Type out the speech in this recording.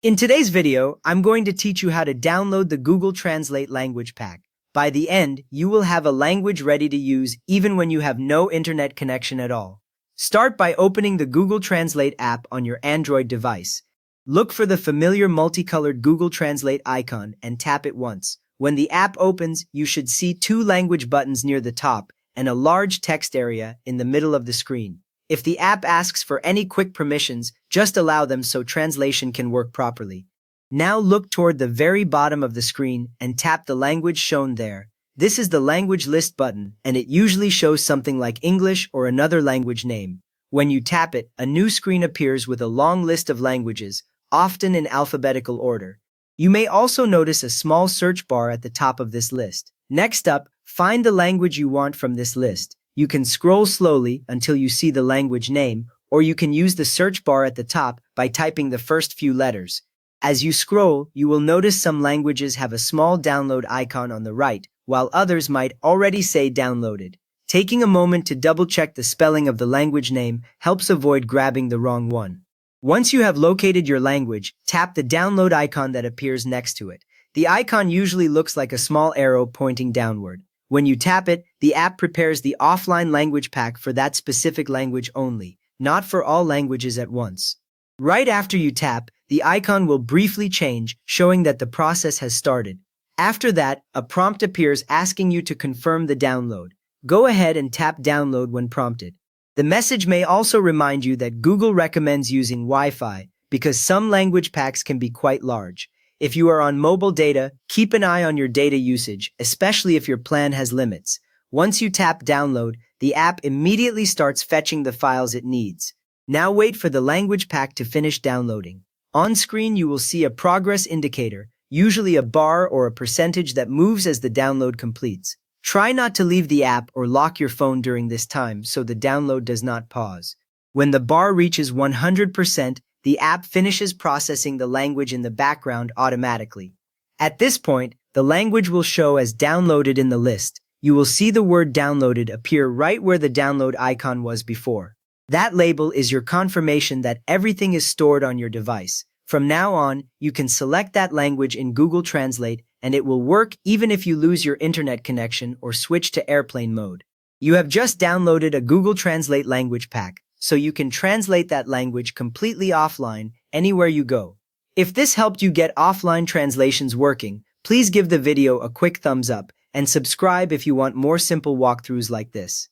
In today's video, I'm going to teach you how to download the Google Translate language pack. By the end, you will have a language ready to use even when you have no internet connection at all. Start by opening the Google Translate app on your Android device. Look for the familiar multicolored Google Translate icon and tap it once. When the app opens, you should see two language buttons near the top and a large text area in the middle of the screen. If the app asks for any quick permissions, just allow them so translation can work properly. Now look toward the very bottom of the screen and tap the language shown there. This is the language list button, and it usually shows something like English or another language name. When you tap it, a new screen appears with a long list of languages, often in alphabetical order. You may also notice a small search bar at the top of this list. Next up, find the language you want from this list. You can scroll slowly until you see the language name, or you can use the search bar at the top by typing the first few letters. As you scroll, you will notice some languages have a small download icon on the right, while others might already say downloaded. Taking a moment to double-check the spelling of the language name helps avoid grabbing the wrong one. Once you have located your language, tap the download icon that appears next to it. The icon usually looks like a small arrow pointing downward. When you tap it, the app prepares the offline language pack for that specific language only, not for all languages at once. Right after you tap, the icon will briefly change, showing that the process has started. After that, a prompt appears asking you to confirm the download. Go ahead and tap download when prompted. The message may also remind you that Google recommends using Wi-Fi because some language packs can be quite large. If you are on mobile data, keep an eye on your data usage, especially if your plan has limits. Once you tap download, the app immediately starts fetching the files it needs. Now wait for the language pack to finish downloading. On screen, you will see a progress indicator, usually a bar or a percentage that moves as the download completes. Try not to leave the app or lock your phone during this time so the download does not pause. When the bar reaches 100%, the app finishes processing the language in the background automatically. At this point, the language will show as downloaded in the list. You will see the word downloaded appear right where the download icon was before. That label is your confirmation that everything is stored on your device. From now on, you can select that language in Google Translate, and it will work even if you lose your internet connection or switch to airplane mode. You have just downloaded a Google Translate language pack, so you can translate that language completely offline anywhere you go. If this helped you get offline translations working, please give the video a quick thumbs up and subscribe if you want more simple walkthroughs like this.